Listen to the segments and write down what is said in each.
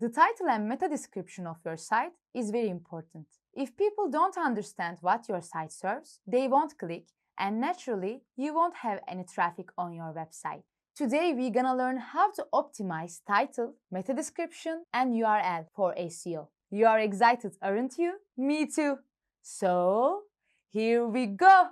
The title and meta description of your site is very important. If people don't understand what your site serves, they won't click, and naturally, you won't have any traffic on your website. Today, we're gonna learn how to optimize title, meta description, and URL for SEO. You are excited, aren't you? Me too. So, here we go!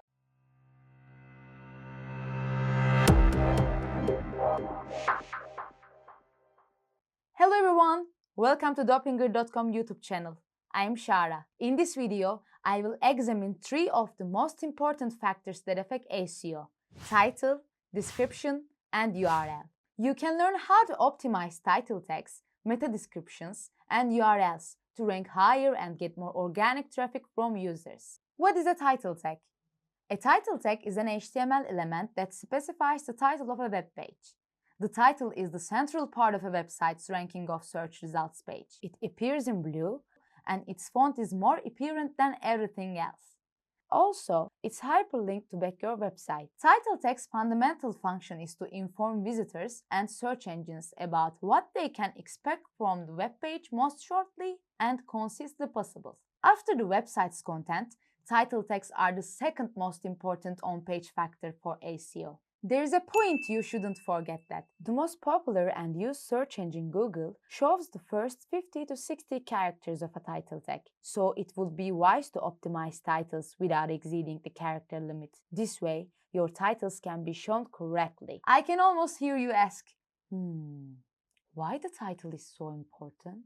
Hello everyone! Welcome to Dopinger.com YouTube channel. I'm Shara. In this video, I will examine 3 of the most important factors that affect SEO: title, description, and URL. You can learn how to optimize title tags, meta descriptions, and URLs to rank higher and get more organic traffic from users. What is a title tag? A title tag is an HTML element that specifies the title of a web page. The title is the central part of a website's ranking of search results page. It appears in blue, and its font is more apparent than everything else. Also, it's hyperlinked to back your website. Title tag's fundamental function is to inform visitors and search engines about what they can expect from the web page most shortly and concisely possible. After the website's content, title tags are the second most important on-page factor for SEO. There's a point you shouldn't forget that. The most popular and used search engine Google shows the first 50 to 60 characters of a title tag, so it would be wise to optimize titles without exceeding the character limit. This way, your titles can be shown correctly. I can almost hear you ask, why the title is so important?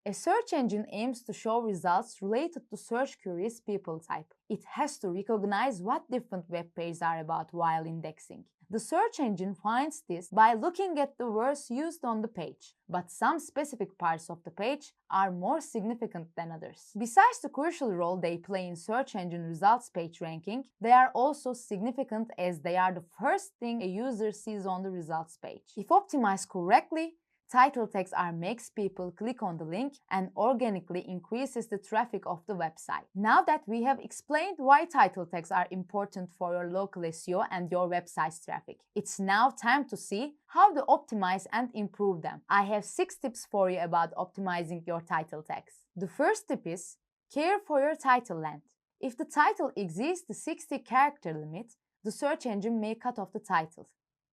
A search engine aims to show results related to search curious people type. It has to recognize what different web pages are about while indexing. The search engine finds this by looking at the words used on the page, but some specific parts of the page are more significant than others. Besides the crucial role they play in search engine results page ranking, they are also significant as they are the first thing a user sees on the results page. If optimized correctly, title tags makes people click on the link and organically increases the traffic of the website. Now that we have explained why title tags are important for your local SEO and your website's traffic, it's now time to see how to optimize and improve them. I have 6 tips for you about optimizing your title tags. The first tip is care for your title length. If the title exceeds the 60 character limit, the search engine may cut off the title.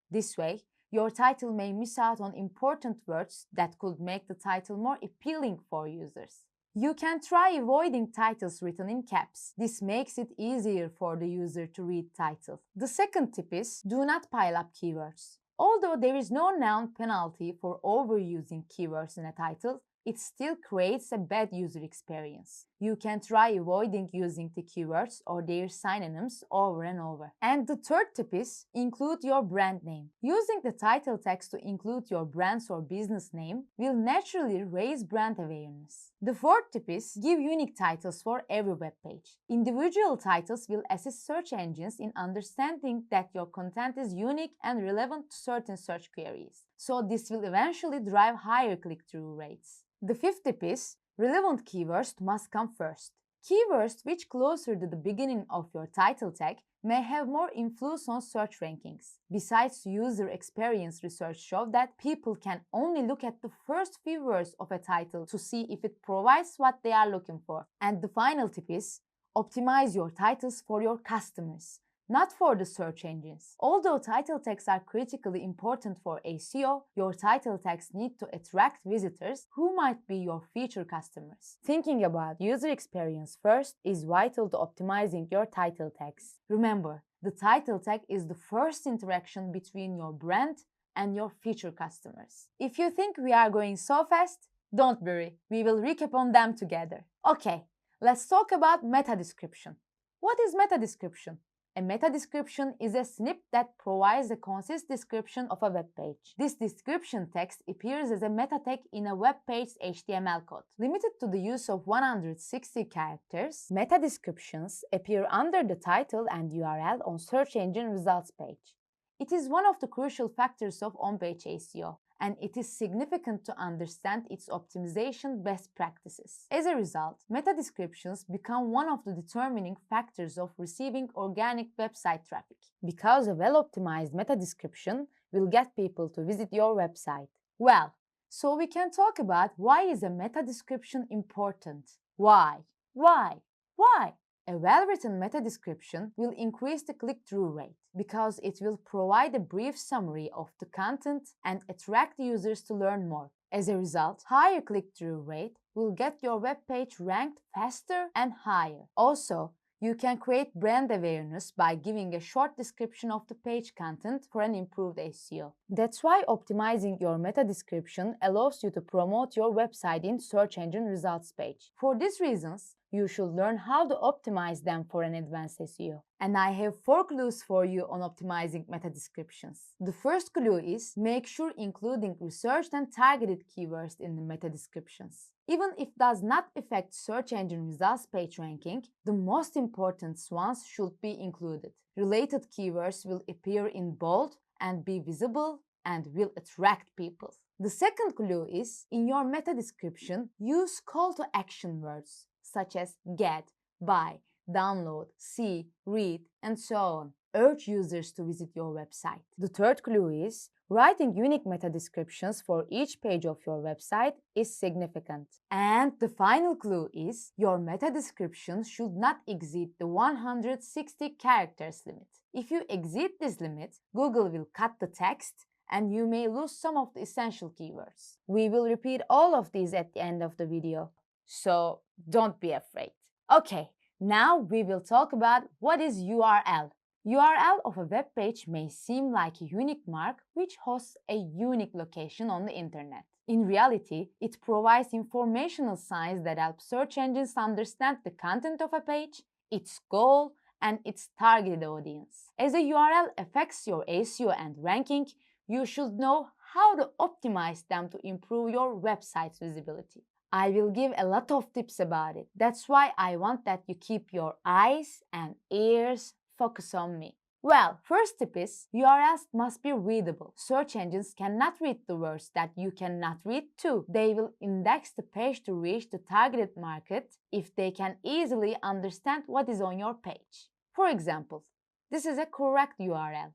This way, your title may miss out on important words that could make the title more appealing for users. You can try avoiding titles written in caps. This makes it easier for the user to read title. The second tip is do not pile up keywords. Although there is no known penalty for overusing keywords in a title, it still creates a bad user experience. You can try avoiding using the keywords or their synonyms over and over. And the third tip is include your brand name. Using the title tags to include your brand's or business name will naturally raise brand awareness. The fourth tip is give unique titles for every web page. Individual titles will assist search engines in understanding that your content is unique and relevant to certain search queries. So this will eventually drive higher click-through rates. The fifth tip is relevant keywords must come first. Keywords which closer to the beginning of your title tag may have more influence on search rankings. Besides, user experience research shows that people can only look at the first few words of a title to see if it provides what they are looking for. And the final tip is optimize your titles for your customers, not for the search engines. Although title tags are critically important for SEO, your title tags need to attract visitors who might be your future customers. Thinking about user experience first is vital to optimizing your title tags. Remember, the title tag is the first interaction between your brand and your future customers. If you think we are going so fast, don't worry, we will recap on them together. Okay, let's talk about meta description. What is meta description? A meta description is a snippet that provides a concise description of a web page. This description text appears as a meta tag in a web page's HTML code. Limited to the use of 160 characters, meta descriptions appear under the title and URL on search engine results page. It is one of the crucial factors of on-page SEO, and it is significant to understand its optimization best practices. As a result, meta descriptions become one of the determining factors of receiving organic website traffic, because a well-optimized meta description will get people to visit your website. Well, So we can talk about why is a meta description important? Why? Why? Why? A well-written meta description will increase the click-through rate because it will provide a brief summary of the content and attract users to learn more. As a result, higher click-through rate will get your web page ranked faster and higher. Also, you can create brand awareness by giving a short description of the page content for an improved SEO. That's why optimizing your meta description allows you to promote your website in search engine results page. For these reasons, you should learn how to optimize them for an advanced SEO. And I have 4 clues for you on optimizing meta descriptions. The first clue is make sure including researched and targeted keywords in the meta descriptions. Even if it does not affect search engine results page ranking, the most important ones should be included. Related keywords will appear in bold and be visible and will attract people. The second clue is in your meta description, use call to action words such as get, buy, download, see, read, and so on. Urge users to visit your website. The third clue is writing unique meta descriptions for each page of your website is significant. And the final clue is your meta description should not exceed the 160 characters limit. If you exceed this limit, Google will cut the text and you may lose some of the essential keywords. We will repeat all of these at the end of the video, so don't be afraid. Okay, now we will talk about what is URL. URL of a web page may seem like a unique mark which hosts a unique location on the internet. In reality, it provides informational signs that help search engines understand the content of a page, its goal, and its targeted audience. As a URL affects your SEO and ranking, you should know how to optimize them to improve your website's visibility. I will give a lot of tips about it. That's why I want that you keep your eyes and ears focused on me. Well, first tip is URLs must be readable. Search engines cannot read the words that you cannot read too. They will index the page to reach the targeted market if they can easily understand what is on your page. For example, this is a correct URL.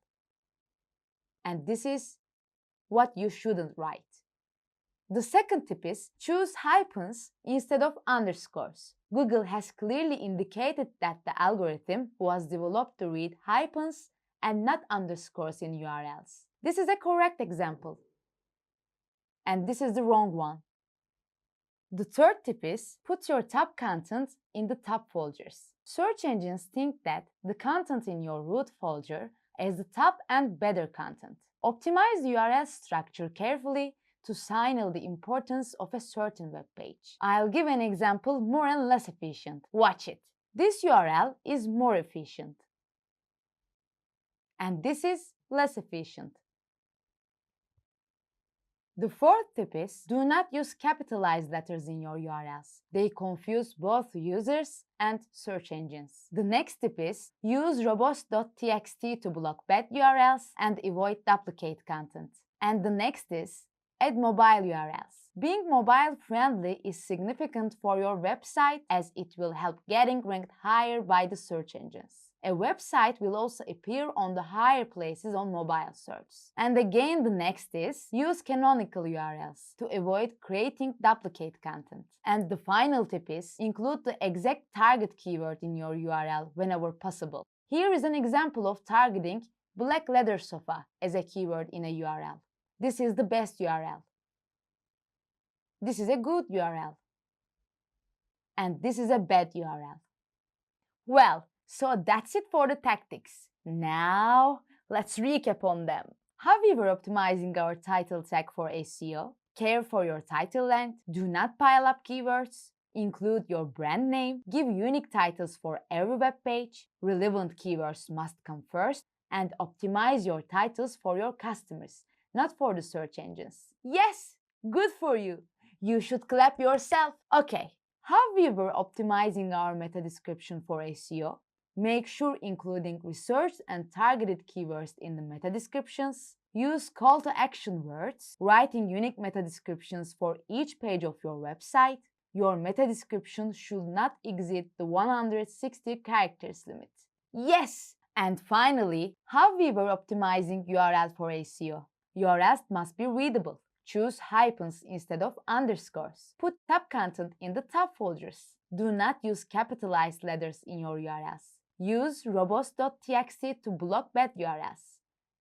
And this is what you shouldn't write. The second tip is choose hyphens instead of underscores. Google has clearly indicated that the algorithm was developed to read hyphens and not underscores in URLs. This is a correct example. And this is the wrong one. The third tip is put your top content in the top folders. Search engines think that the content in your root folder is the top and better content. Optimize the URL structure carefully to signal the importance of a certain web page. I'll give an example more and less efficient. Watch it. This URL is more efficient. And this is less efficient. The fourth tip is do not use capitalized letters in your URLs. They confuse both users and search engines. The next tip is use robust.txt to block bad URLs and avoid duplicate content. And the next is add mobile URLs. Being mobile friendly is significant for your website as it will help getting ranked higher by the search engines. A website will also appear on the higher places on mobile search. And again, the next is use canonical URLs to avoid creating duplicate content. And the final tip is include the exact target keyword in your URL whenever possible. Here is an example of targeting black leather sofa as a keyword in a URL. This is the best URL. This is a good URL. And this is a bad URL. Well, so that's it for the tactics. Now, let's recap on them. How we were optimizing our title tag for SEO, care for your title length, do not pile up keywords, include your brand name, give unique titles for every web page, relevant keywords must come first, and optimize your titles for your customers, not for the search engines. Yes, good for you. You should clap yourself. Okay, how we were optimizing our meta description for SEO? Make sure including researched and targeted keywords in the meta descriptions. Use call to action words, writing unique meta descriptions for each page of your website. Your meta description should not exceed the 160 characters limit. Yes! And finally, how we were optimizing URL for SEO. URLs must be readable. Choose hyphens instead of underscores. Put top content in the top folders. Do not use capitalized letters in your URLs. Use robust.txt to block bad URLs.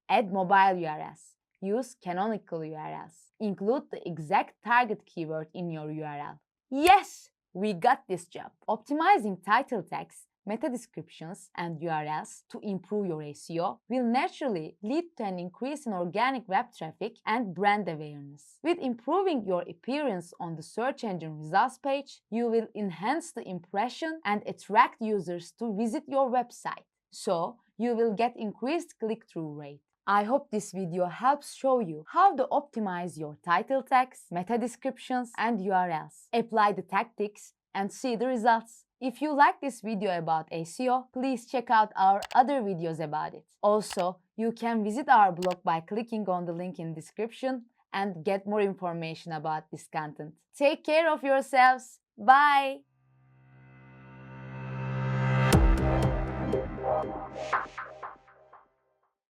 Add mobile URLs. Use canonical URLs. Include the exact target keyword in your URL. Yes! We got this job. Optimizing title tags, meta descriptions, and URLs to improve your SEO will naturally lead to an increase in organic web traffic and brand awareness. With improving your appearance on the search engine results page, you will enhance the impression and attract users to visit your website. So, you will get increased click-through rate. I hope this video helps show you how to optimize your title tags, meta descriptions, and URLs. Apply the tactics and see the results. If you like this video about SEO, please check out our other videos about it. Also, you can visit our blog by clicking on the link in the description and get more information about this content. Take care of yourselves. Bye!